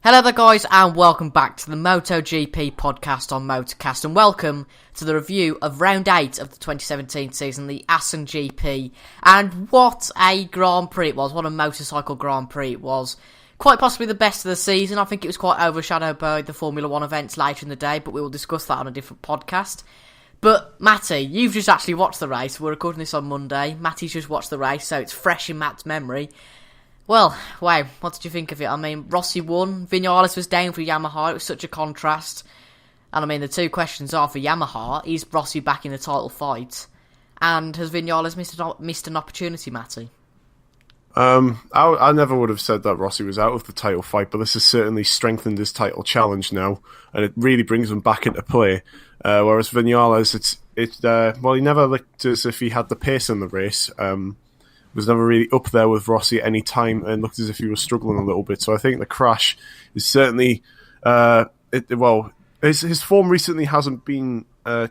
Hello there guys and welcome back to the MotoGP podcast on Motorcast, and welcome to the review of round 8 of the 2017 season, the Assen GP. And what a Grand Prix it was, what a motorcycle Grand Prix it was. Quite possibly the best of the season. I think it was quite overshadowed by the Formula 1 events later in the day, but we will discuss that on a different podcast. But Matty, you've just actually watched the race. We're recording this on Monday. Matty's just watched the race, so it's fresh in Matt's memory. Well, wow, what did you think of it? I mean, Rossi won, Vinales was down for Yamaha, it was such a contrast. And I mean, the two questions are for Yamaha, is Rossi back in the title fight? And has Vinales missed an opportunity, Matty? I never would have said that Rossi was out of the title fight, but this has certainly strengthened his title challenge now, and it really brings him back into play. Whereas Vinales, he never looked as if he had the pace in the race. Was never really up there with Rossi at any time and looked as if he was struggling a little bit. So I think the crash is certainly, his form recently hasn't been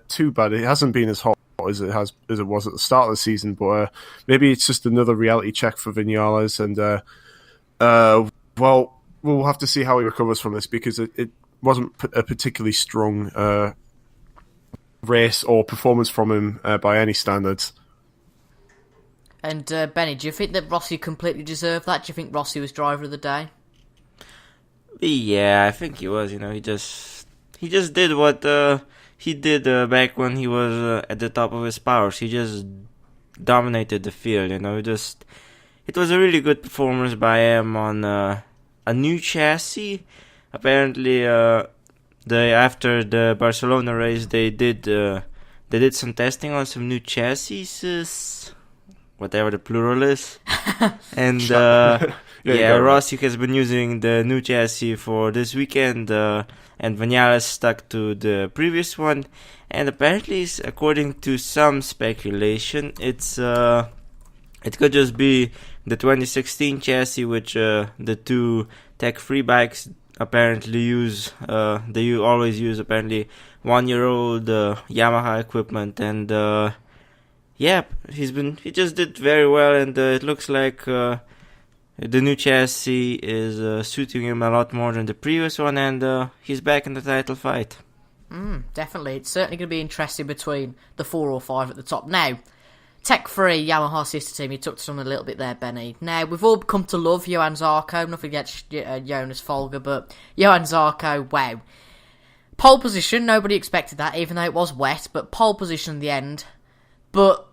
too bad. It hasn't been as hot as it was at the start of the season, but maybe it's just another reality check for Vinales. And we'll have to see how he recovers from this, because it wasn't a particularly strong race or performance from him by any standards. And Benny, do you think that Rossi completely deserved that? Do you think Rossi was driver of the day? Yeah, I think he was. You know, he just did what he did back when he was at the top of his powers. He just dominated the field. You know, it was a really good performance by him on a new chassis. Apparently, after the Barcelona race, they did some testing on some new chassis. Whatever the plural is. And Rossi has been using the new chassis for this weekend, and Vinales stuck to the previous one. And apparently, according to some speculation, it could just be the 2016 chassis, which the two tech-free bikes apparently use. They always use apparently 1-year-old Yamaha equipment, and he just did very well, and it looks like the new chassis is suiting him a lot more than the previous one, and he's back in the title fight. Definitely. It's certainly going to be interesting between the 4 or 5 at the top. Now, tech-free Yamaha sister team, you touched on a little bit there, Benny. Now, we've all come to love Johan Zarco, nothing against Jonas Folger, but Johan Zarco, wow. Pole position, nobody expected that, even though it was wet, but pole position in the end. But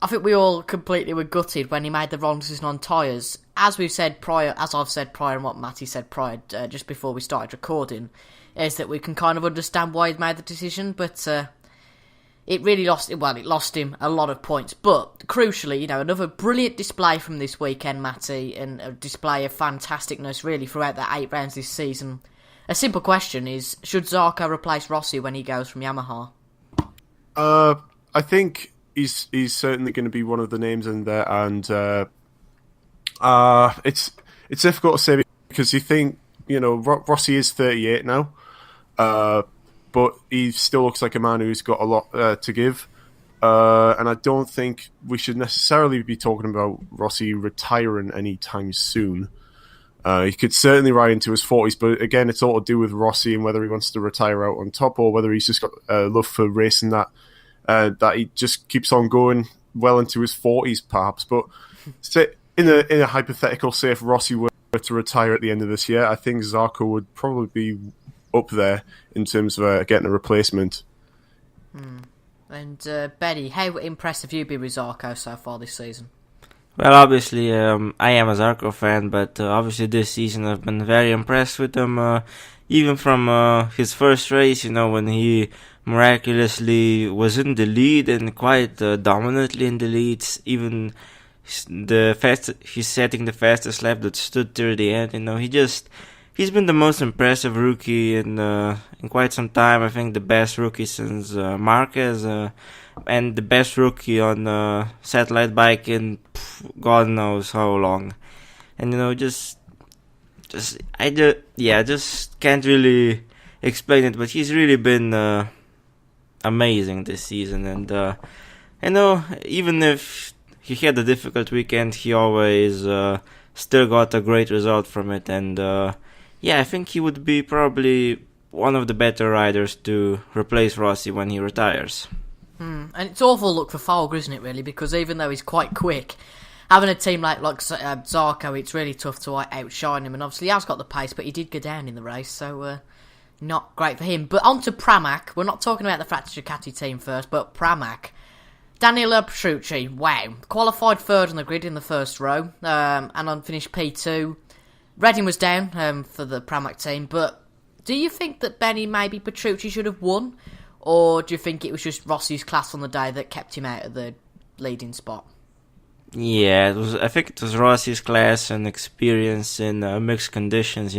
I think we all completely were gutted when he made the wrong decision on tyres. As I've said prior, and what Matty said prior, just before we started recording, is that we can kind of understand why he made the decision, but it really lost him a lot of points. But crucially, you know, another brilliant display from this weekend, Matty, and a display of fantasticness really throughout the 8 rounds this season. A simple question is, should Zarco replace Rossi when he goes from Yamaha? I think he's certainly going to be one of the names in there, and it's difficult to say, because you think, you know, Rossi is 38 now, but he still looks like a man who's got a lot to give, and I don't think we should necessarily be talking about Rossi retiring anytime soon. He could certainly ride into his 40s, but again, it's all to do with Rossi and whether he wants to retire out on top, or whether he's just got love for racing that he just keeps on going well into his 40s, perhaps. But in a hypothetical, say if Rossi were to retire at the end of this year, I think Zarco would probably be up there in terms of getting a replacement. And Benny, how impressed have you been with Zarco so far this season? Well, obviously, I am a Zarco fan, but obviously this season I've been very impressed with him, even from his first race, you know, when he miraculously was in the lead and quite dominantly in the leads. Even he's setting the fastest lap that stood till the end. You know, he's been the most impressive rookie in quite some time. I think the best rookie since Marquez, and the best rookie on satellite bike in God knows how long. And you know, I just can't really explain it, but he's really been amazing this season. And you know, even if he had a difficult weekend, he always still got a great result from it. And yeah, I think he would be probably one of the better riders to replace Rossi when he retires. And it's awful luck for Folger, isn't it, really? Because even though he's quite quick, having a team like Zarco, it's really tough to outshine him. And obviously he has got the pace, but he did go down in the race, so not great for him. But on to Pramac. We're not talking about the Factor Ducati team first, but Pramac. Danilo Petrucci, wow. Qualified third on the grid in the first row, and finished P2. Redding was down for the Pramac team, but do you think that maybe Petrucci should have won? Or do you think it was just Rossi's class on the day that kept him out of the leading spot? Yeah, I think it was Rossi's class and experience in mixed conditions,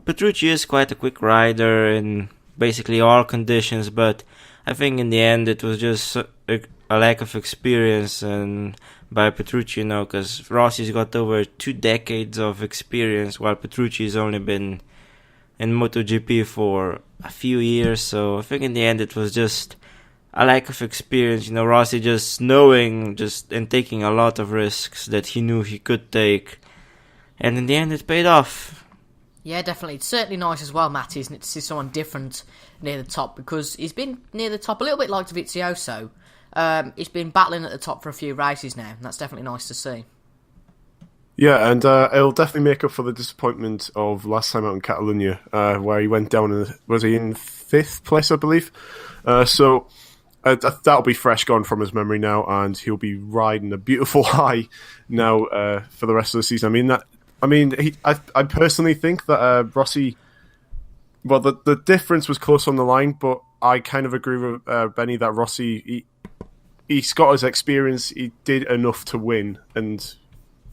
Petrucci is quite a quick rider in basically all conditions, but I think in the end it was just a lack of experience and by Petrucci, because Rossi's got over 2 decades of experience, while Petrucci's only been in MotoGP for a few years, so I think in the end it was just a lack of experience. Rossi just knowing and taking a lot of risks that he knew he could take, and in the end it paid off. Yeah, definitely. It's certainly nice as well, Matty, isn't it, to see someone different near the top, because he's been near the top a little bit like Dovizioso. He's been battling at the top for a few races now, and that's definitely nice to see. Yeah, and it'll definitely make up for the disappointment of last time out in Catalonia, where he went down, was he in 5th place, I believe? So that'll be fresh gone from his memory now, and he'll be riding a beautiful high now for the rest of the season. I personally think that Rossi, well, the difference was close on the line, but I kind of agree with Benny that Rossi, he's got his experience, he did enough to win, and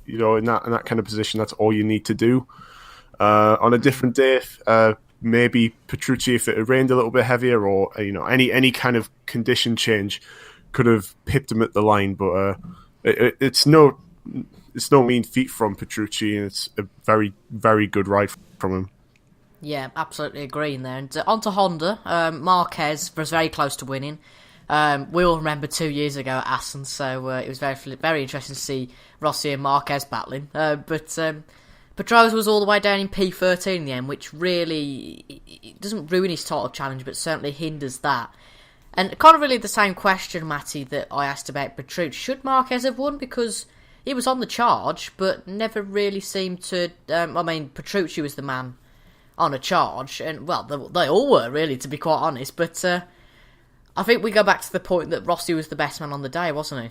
in that kind of position, that's all you need to do. On a different day, maybe Petrucci, if it had rained a little bit heavier, or any kind of condition change, could have pipped him at the line. But it's no mean feat from Petrucci, and it's a very, very good ride from him. Yeah, absolutely agreeing there. And on to Honda. Marquez was very close to winning. We all remember 2 years ago at Assen, so it was very, very interesting to see Rossi and Marquez battling. But Pedrosa was all the way down in P13 in the end, which really it doesn't ruin his title challenge, but certainly hinders that. And kind of really the same question, Matty, that I asked about Petrucci. Should Marquez have won? Because he was on the charge, but never really seemed to... Petrucci was the man on a charge, and, well, they all were, really, to be quite honest, but... I think we go back to the point that Rossi was the best man on the day, wasn't he?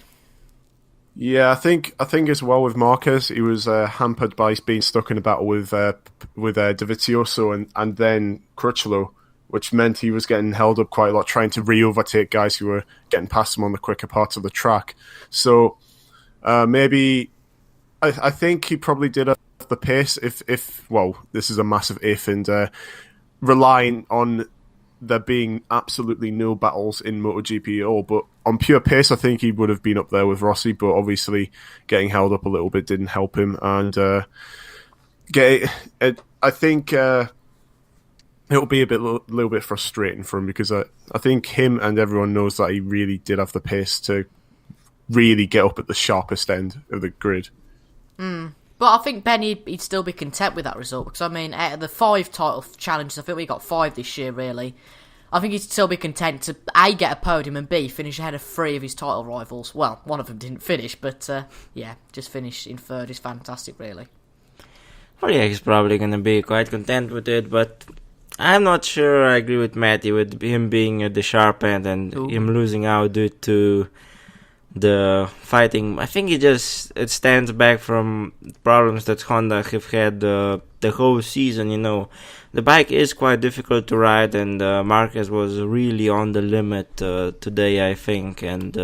Yeah, I think as well with Marquez, he was hampered by being stuck in a battle with Dovizioso and then Crutchlow, which meant he was getting held up quite a lot, trying to re-overtake guys who were getting past him on the quicker parts of the track. So maybe I think he probably did have the pace if this is a massive if, and relying on there being absolutely no battles in MotoGP at all, but on pure pace, I think he would have been up there with Rossi, but obviously getting held up a little bit didn't help him, and I think it'll be a little bit frustrating for him, because I think him and everyone knows that he really did have the pace to really get up at the sharpest end of the grid. But I think Benny, he'd still be content with that result, because, out of the 5 title challenges, I think we got 5 this year, really. I think he'd still be content to, A, get a podium, and B, finish ahead of 3 of his title rivals. Well, one of them didn't finish, but, just finish in 3rd is fantastic, really. Well, yeah, he's probably going to be quite content with it, but I'm not sure I agree with Matty, with him being at the sharp end and him losing out due to the fighting. I think it stands back from problems that Honda have had the whole season. The bike is quite difficult to ride, and Marquez was really on the limit today, I think. And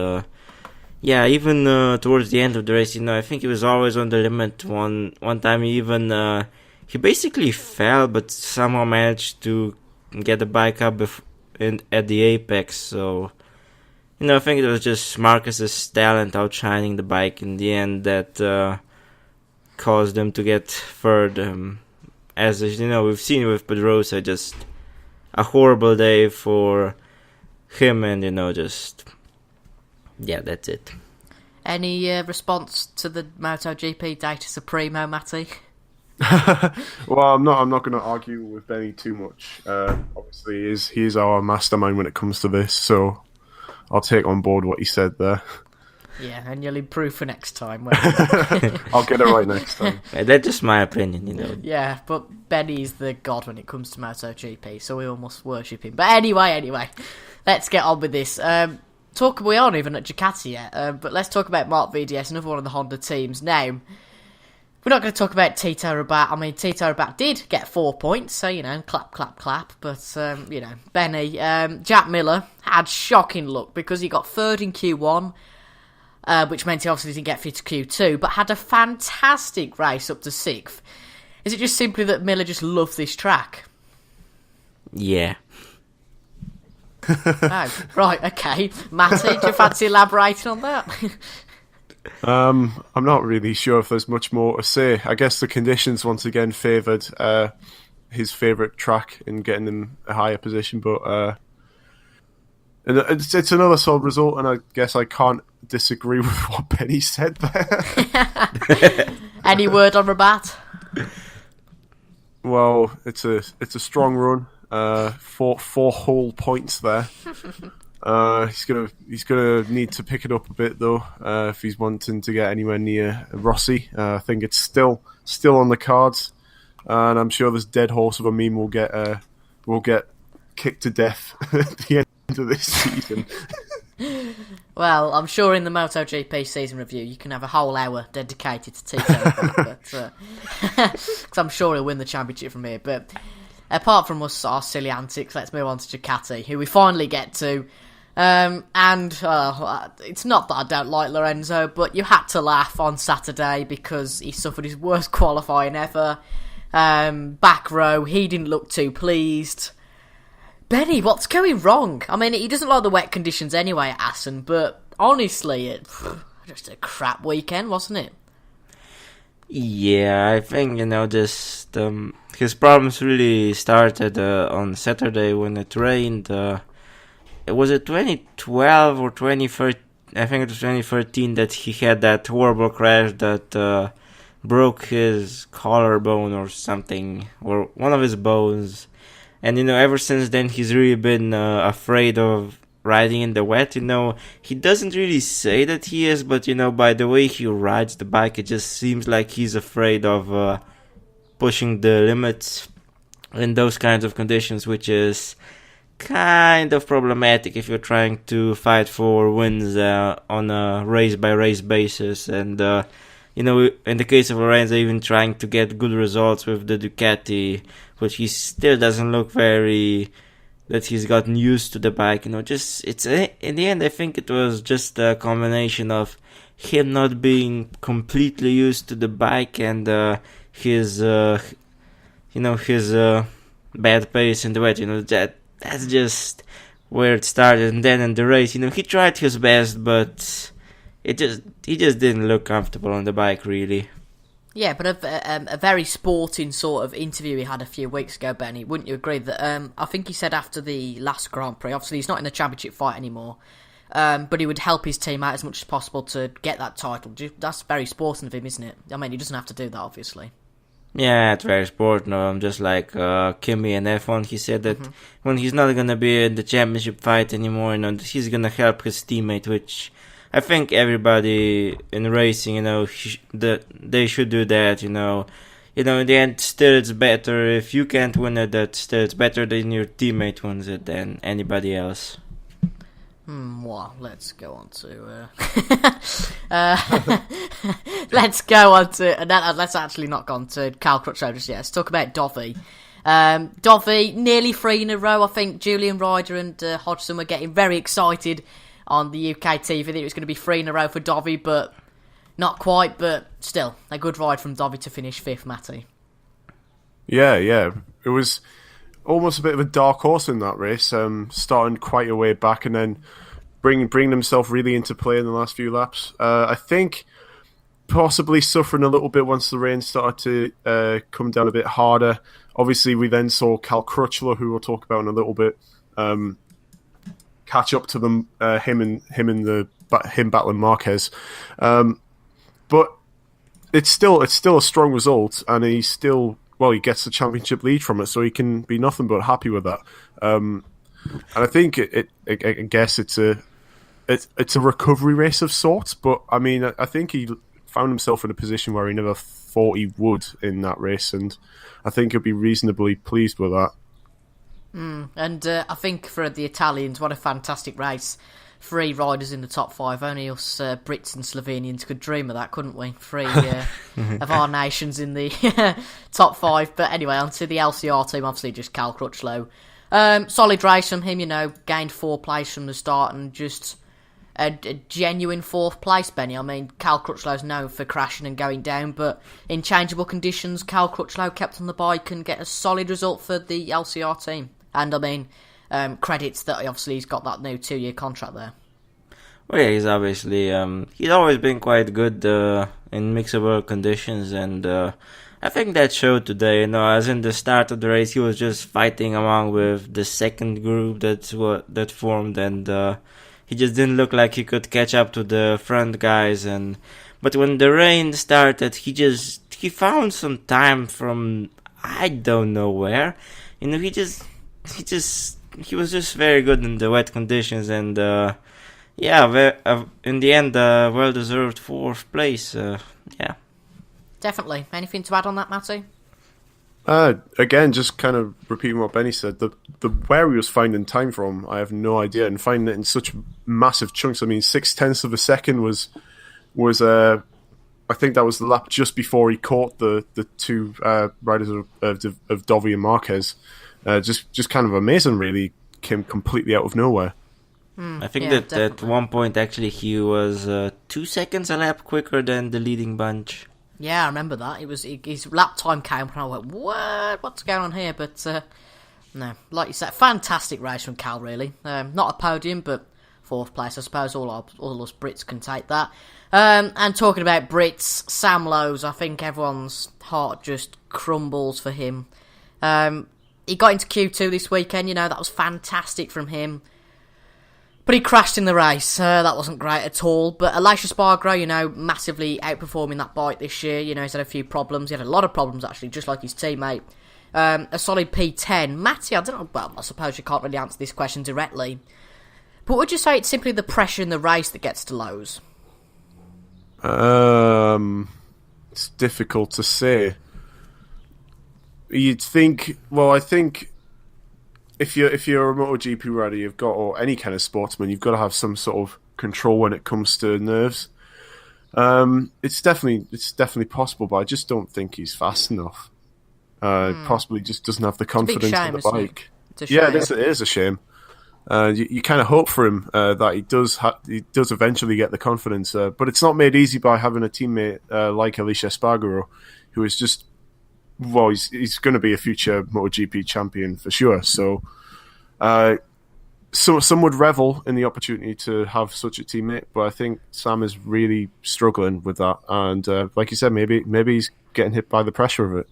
even towards the end of the race, I think he was always on the limit. One time he basically fell, but somehow managed to get the bike up at the apex. So I think it was just Marquez's talent outshining the bike in the end that caused them to get third. As we've seen with Pedrosa, just a horrible day for him, and that's it. Any response to the MotoGP Data Supremo, Matty? Well, I'm not going to argue with Benny too much. Obviously, he is our mastermind when it comes to this, so I'll take on board what he said there. Yeah, and you'll improve for next time. Won't you? I'll get it right next time. That's just my opinion, Yeah, but Benny's the god when it comes to MotoGP, so we all must worship him. But anyway, let's get on with this. We aren't even at Ducati yet, but let's talk about Mark VDS, another one of the Honda teams. Now, we're not going to talk about Tito Rabat. I mean, Tito Rabat did get 4 points, so, clap, clap, clap. But, Benny, Jack Miller had shocking luck because he got third in Q1, which meant he obviously didn't get through to Q2, but had a fantastic race up to sixth. Is it just simply that Miller just loved this track? Yeah. Oh, right, okay. Matty, do you fancy elaborating on that? I'm not really sure if there's much more to say. I guess the conditions once again favoured his favourite track in getting him a higher position, but and it's another solid result, and I guess I can't disagree with what Benny said there. Any word on Rabat? Well, it's a strong run. 4 whole points there. He's gonna need to pick it up a bit though if he's wanting to get anywhere near Rossi. I think it's still on the cards, and I'm sure this dead horse of a meme will get kicked to death at the end of this season. Well, I'm sure in the MotoGP season review you can have a whole hour dedicated to Tito, because I'm sure he'll win the championship from here. But apart from us, our silly antics, let's move on to Ducati, who we finally get to. It's not that I don't like Lorenzo, but you had to laugh on Saturday because he suffered his worst qualifying ever. Back row, he didn't look too pleased. Benny, what's going wrong? I mean, he doesn't like the wet conditions anyway at Assen, but honestly, just a crap weekend, wasn't it? Yeah, I think, just his problems really started on Saturday when it rained. Was it 2012 or 2013? I think it was 2013 that he had that horrible crash that broke his collarbone or something, or one of his bones. And, ever since then, he's really been afraid of riding in the wet. He doesn't really say that he is, but, by the way he rides the bike, it just seems like he's afraid of pushing the limits in those kinds of conditions, which is kind of problematic if you're trying to fight for wins on a race-by-race basis. And, in the case of Lorenzo, even trying to get good results with the Ducati, but he still doesn't look that he's gotten used to the bike. In the end, I think it was just a combination of him not being completely used to the bike and his bad pace in the wet. That's just where it started. And then in the race, he tried his best, but he just didn't look comfortable on the bike, really. Yeah, but a very sporting sort of interview he had a few weeks ago, Benny. Wouldn't you agree that? I think he said after the last Grand Prix, obviously he's not in the championship fight anymore, but he would help his team out as much as possible to get that title. That's very sporting of him, isn't it? I mean, he doesn't have to do that, obviously. Yeah, it's very sporting. Just like Kimi and F1, he said that when he's not gonna be in the championship fight anymore, he's gonna help his teammate, which I think everybody in racing, they should do that. In the end, still it's better if you can't win it. That still it's better than your teammate wins it than anybody else. Well, let's go on to let's actually not go on to Cal Crutchlow just yet. Let's talk about Dovi. Dovi, nearly 3 in a row. I think Julian Ryder and Hodgson were getting very excited on the UK TV that it was going to be 3 in a row for Dovi, but not quite. But still, a good ride from Dovi to finish 5th, Matty. Yeah. It was almost a bit of a dark horse in that race, starting quite a way back and then bringing himself really into play in the last few laps. I think possibly suffering a little bit once the rain started to come down a bit harder. Obviously, we then saw Cal Crutchlow, who we'll talk about in a little bit, catch up to them, him battling Marquez. But it's still a strong result, and he gets the championship lead from it, so he can be nothing but happy with that. And I think I guess it's a recovery race of sorts, but I mean, I think he found himself in a position where he never thought he would in that race, and I think he'll be reasonably pleased with that. And I think for the Italians, what a fantastic race. 3 riders in the top 5. Only us Brits and Slovenians could dream of that, couldn't we? 3 of our nations in the top 5. But anyway, onto the LCR team. Obviously, just Cal Crutchlow. Solid race from him, gained 4 places from the start and just a genuine 4th place, Benny. I mean, Cal Crutchlow's known for crashing and going down, but in changeable conditions, Cal Crutchlow kept on the bike and get a solid result for the LCR team. And I mean, credits that obviously he's got that new 2-year contract there. Well, yeah, he's obviously he's always been quite good in mixable conditions, and I think that showed today. As in the start of the race, he was just fighting along with the second group that formed, and he just didn't look like he could catch up to the front guys. But when the rain started, he found some time from I don't know where. He was just very good in the wet conditions, and in the end, well-deserved 4th place. Yeah. Definitely. Anything to add on that, Matty? Again, just kind of repeating what Benny said, the where he was finding time from, I have no idea, and finding it in such massive chunks. I mean, 0.6 of a second was I think that was the lap just before he caught the 2 riders of Dovi and Marquez. Just kind of amazing, really. Came completely out of nowhere. I think that at one point, actually, he was 2 seconds a lap quicker than the leading bunch. Yeah, I remember that. His lap time came, and I went, "What? What's going on here?" But no, like you said, fantastic race from Cal. Really, not a podium, but 4th place. I suppose all us Brits can take that. And talking about Brits, Sam Lowes, I think everyone's heart just crumbles for him. He got into Q2 this weekend. That was fantastic from him. But he crashed in the race. That wasn't great at all. But Elisha Spargo, massively outperforming that bike this year. He's had a few problems. He had a lot of problems, actually, just like his teammate. A solid P10. Matty, I don't know. Well, I suppose you can't really answer this question directly. But would you say it's simply the pressure in the race that gets to Lowes? It's difficult to say. You'd think. Well, I think if you're a MotoGP rider, or any kind of sportsman, you've got to have some sort of control when it comes to nerves. It's definitely possible, but I just don't think he's fast enough. Possibly just doesn't have the confidence in the bike. Yeah, it is a shame. You kind of hope for him that he does eventually get the confidence, but it's not made easy by having a teammate like Elisha Spargo, who is just. Well, he's going to be a future MotoGP champion for sure. So, some would revel in the opportunity to have such a teammate, but I think Sam is really struggling with that. And like you said, maybe he's getting hit by the pressure of it.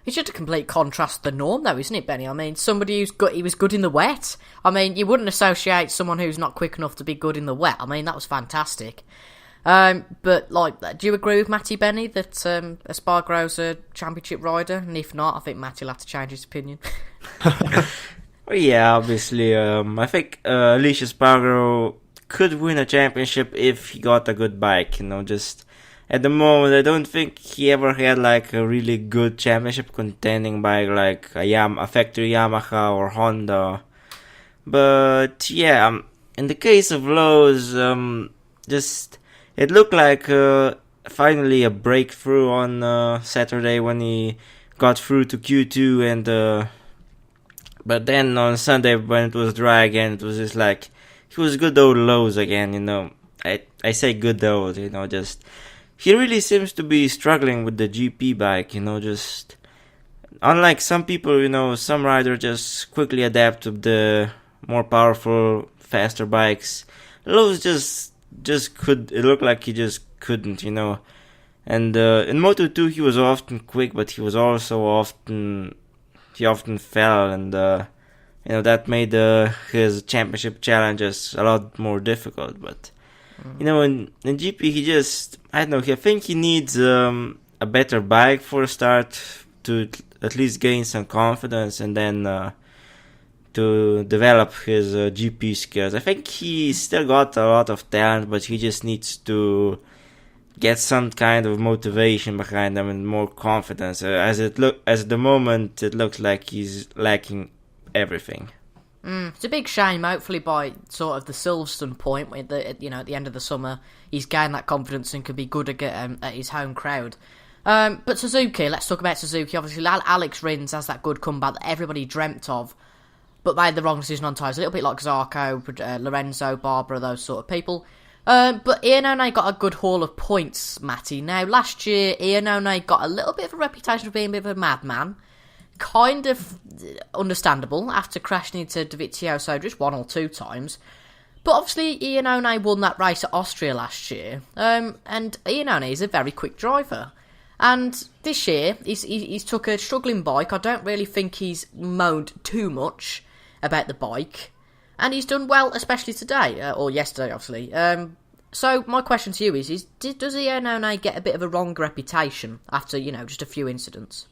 It's just a complete contrast to the norm, though, isn't it, Benny? I mean, somebody he was good in the wet. I mean, you wouldn't associate someone who's not quick enough to be good in the wet. I mean, that was fantastic. But do you agree with Matty, Benny, that Espargaro's a championship rider? And if not, I think Matty will have to change his opinion. Well, yeah, obviously. I think Elisha Spargaro could win a championship if he got a good bike. Just at the moment, I don't think he ever had like a really good championship contending bike like a factory Yamaha or Honda. But yeah, in the case of Lowes, it looked like finally a breakthrough on Saturday when he got through to Q2, but then on Sunday when it was dry again, it was just like he was good old Lowes again. I say good old, just he really seems to be struggling with the GP bike. Just unlike some people, some riders just quickly adapt to the more powerful, faster bikes. Lowes just could. It looked like he just couldn't, And in Moto2 he was often quick, but he was also often fell, and that made his championship challenges a lot more difficult. But In GP he just, I don't know, I think he needs a better bike for a start to at least gain some confidence and then to develop his GP skills. I think he still got a lot of talent, but he just needs to get some kind of motivation behind him and more confidence. As the moment, it looks like he's lacking everything. It's a big shame. Hopefully, by sort of the Silverstone point, at the end of the summer, he's gained that confidence and can be good at his home crowd. But Suzuki, let's talk about Suzuki. Obviously, Alex Rins has that good comeback that everybody dreamt of, but made the wrong decision on tyres. A little bit like Zarco, Lorenzo, Barbara, those sort of people. But Iannone got a good haul of points, Matty. Now, last year, Iannone got a little bit of a reputation of being a bit of a madman. Kind of understandable after crashing into Dovizioso just 1 or 2 times. But obviously, Iannone won that race at Austria last year. And Iannone is a very quick driver. And this year, he's took a struggling bike. I don't really think he's moaned too much about the bike. And he's done well, especially today, or yesterday, obviously. So my question to you is does Iannone get a bit of a wrong reputation after, just a few incidents?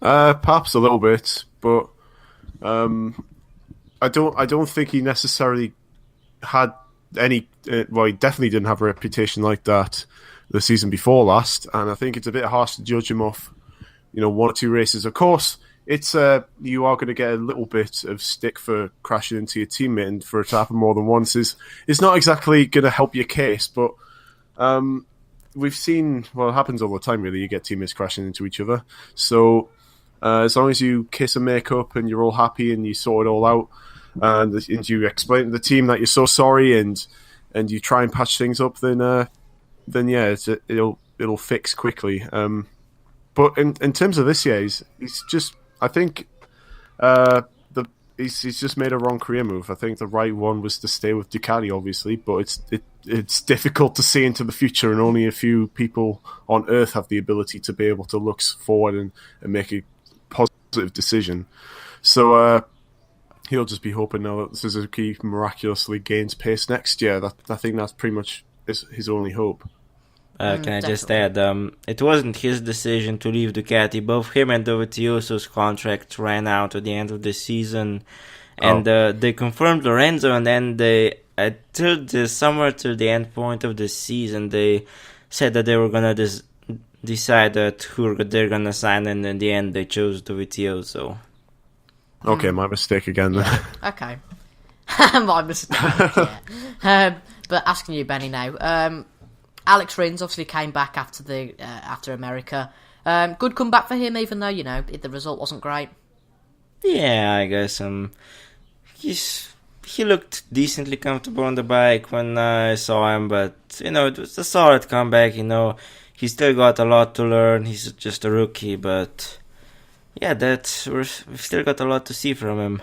Perhaps a little bit, but I don't think he necessarily had any. Well, he definitely didn't have a reputation like that the season before last, and I think it's a bit harsh to judge him off, 1 or 2 races. Of course, it's you are going to get a little bit of stick for crashing into your teammate, and for it to happen more than once is not exactly going to help your case. But we've seen, well, it happens all the time. Really, you get teammates crashing into each other, so. As long as you kiss and make up and you're all happy and you sort it all out and you explain to the team that you're so sorry and you try and patch things up, then yeah, it'll fix quickly. But in terms of this year, he's just, I think he's just made a wrong career move. I think the right one was to stay with Ducati, obviously, but it's difficult to see into the future, and only a few people on Earth have the ability to be able to look forward and make a positive decision. So he'll just be hoping now that Suzuki miraculously gains pace next year. I think that's pretty much his only hope. Can I just add, it wasn't his decision to leave Ducati. Both him and Dovizioso's contract ran out at the end of the season, and they confirmed Lorenzo, and then somewhere till the end point of the season, they said that they were gonna decide who they're gonna sign, and in the end they chose Dovizioso. Okay, my mistake again then. Okay. My mistake, yeah. But asking you, Benny, now. Alex Rins obviously came back after America. Good comeback for him, even though, the result wasn't great. Yeah, I guess he looked decently comfortable on the bike when I saw him, but, it was a solid comeback, He's still got a lot to learn. He's just a rookie, but yeah, we've still got a lot to see from him.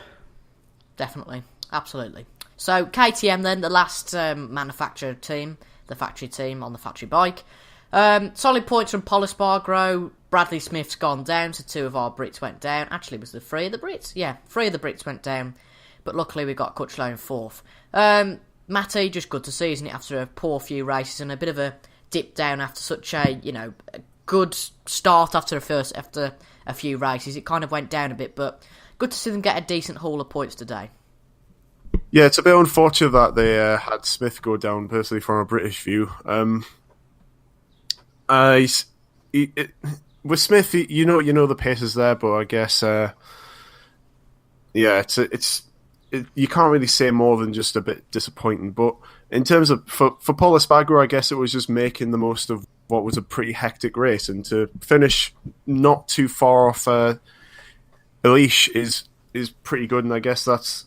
Definitely, absolutely. So KTM then, the last manufacturer team, the factory team on the factory bike. Solid points from Paul Espargaro. Bradley Smith's gone down, so 2 of our Brits went down. Actually, was the 3 of the Brits? Yeah, 3 of the Brits went down, but luckily we got Cutchlow in 4th. Matty, just good to see, isn't it? After a poor few races and a bit of a dip down after such a good start after a few races, it kind of went down a bit, but good to see them get a decent haul of points today. Yeah, it's a bit unfortunate that they had Smith go down, personally, from a British view. With Smith, you know the pace is there, but I guess you can't really say more than just a bit disappointing. But in terms of for Paul Espargaro, I guess it was just making the most of what was a pretty hectic race, and to finish not too far off Elish is pretty good, and I guess that's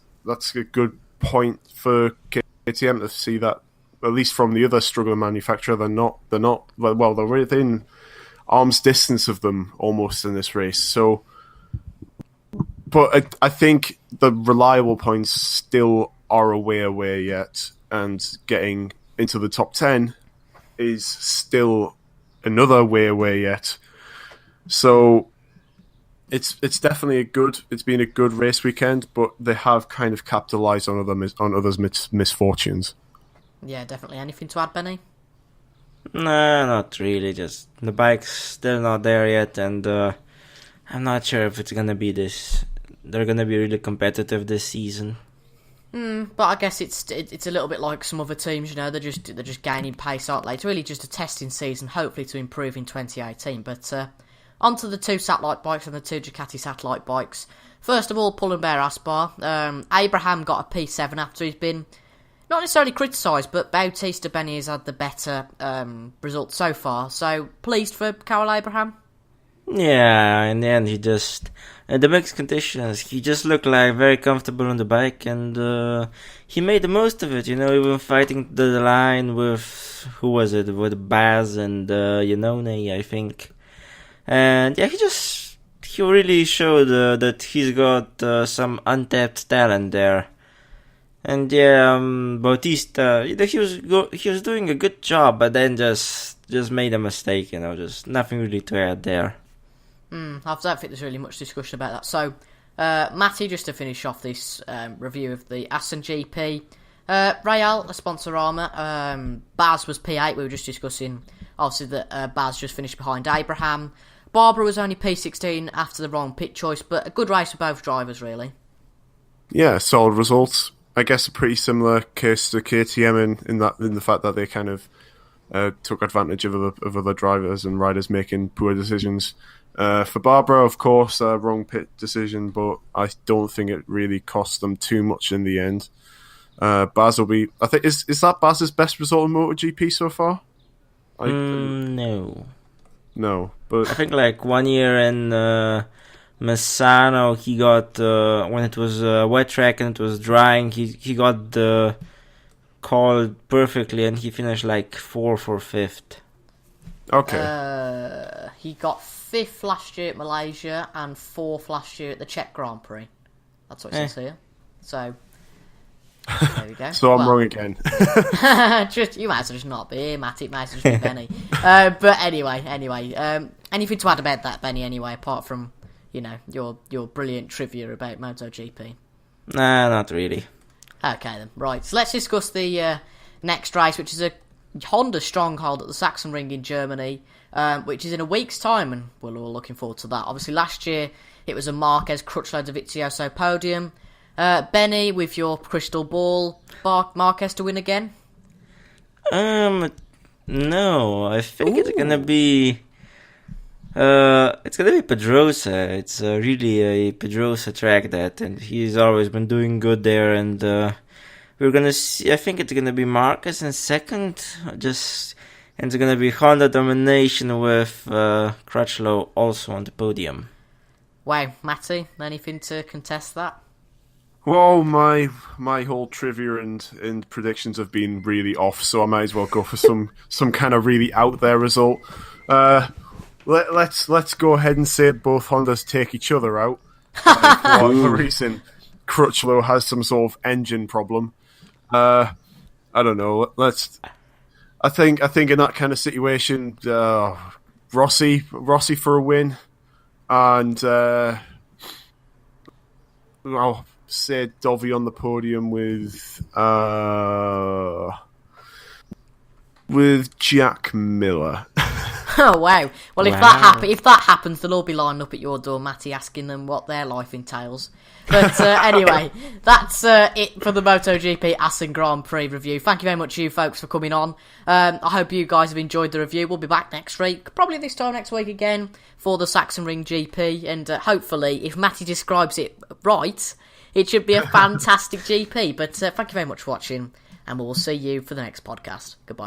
a good point for KTM to see that, at least from the other struggling manufacturer, they're not well, they're within arm's distance of them almost in this race. So, but I think the reliable points still are a way away yet, and getting into the top 10 is still another way away yet. So it's definitely it's been a good race weekend, but they have kind of capitalized on others' misfortunes. Yeah, definitely. Anything to add, Benny? Nah, not really. Just the bike's still not there yet, and I'm not sure if it's gonna be this. They're gonna be really competitive this season. But I guess it's a little bit like some other teams. They're just gaining pace, aren't they? It's really just a testing season, hopefully to improve in 2018. But onto the 2 satellite bikes and the 2 Ducati satellite bikes. First of all, Pull and Bear Aspar. Abraham got a P7 after he's been not necessarily criticised, but Bautista Benny has had the better result so far. So pleased for Carol Abraham. Yeah, in the end, he just the mixed conditions. He just looked like very comfortable on the bike, and he made the most of it. Even fighting the line with who was it? With Baz and Yanone, I think. And yeah, he really showed that he's got some untapped talent there. And yeah, Bautista, he was doing a good job, but then just made a mistake. Just nothing really to add there. I don't think there's really much discussion about that. So, Matty, just to finish off this review of the Assen GP, Real, a Sponsorama, Baz was P8, we were just discussing, obviously, that Baz just finished behind Abraham. Barbara was only P16 after the wrong pit choice, but a good race for both drivers, really. Yeah, solid results. I guess a pretty similar case to KTM in the fact that they kind of took advantage of other drivers and riders making poor decisions. For Barbara, of course, wrong pit decision, but I don't think it really cost them too much in the end. Baz will be... I think is that Baz's best result in MotoGP so far? No. No, but... I think 1 year in Misano, he got... when it was wet track and it was drying, he got the call perfectly and he finished 4th or 5th. Okay. He got 5th last year at Malaysia and 4th last year at the Czech Grand Prix. That's what it says here. So, there we go. So I'm wrong again. You might as well just not be Matty. It might as well just be Benny. But anyway. Anything to add about that, Benny, anyway, apart from, your brilliant trivia about MotoGP? Nah, not really. Okay then, right. So let's discuss the next race, which is a Honda stronghold at the Sachsenring in Germany, which is in a week's time, and we're all looking forward to that. Obviously, last year it was a Marquez Crutchlow Dovizioso podium. Benny, with your crystal ball, Marquez to win again? No, I think it's gonna be Pedrosa. It's really a Pedrosa track and he's always been doing good there, and we're gonna see. I think it's gonna be Marquez in second, and it's gonna be Honda domination with Crutchlow also on the podium. Wow, Matty, anything to contest that? Well, my whole trivia and predictions have been really off, so I might as well go for some kind of really out there result. Let's go ahead and say both Hondas take each other out. For whatever reason, Crutchlow has some sort of engine problem. I don't know. I think in that kind of situation, Rossi for a win, and I'll say Dovey on the podium with Jack Miller. Oh wow! Well, if that happens, they'll all be lined up at your door, Matty, asking them what their life entails. But anyway, that's it for the MotoGP Assen Grand Prix review. Thank you very much, you folks, for coming on. I hope you guys have enjoyed the review. We'll be back next week, probably this time next week again, for the Sachsenring GP, and hopefully, if Matty describes it right, it should be a fantastic GP. But thank you very much for watching, and we'll see you for the next podcast. Goodbye.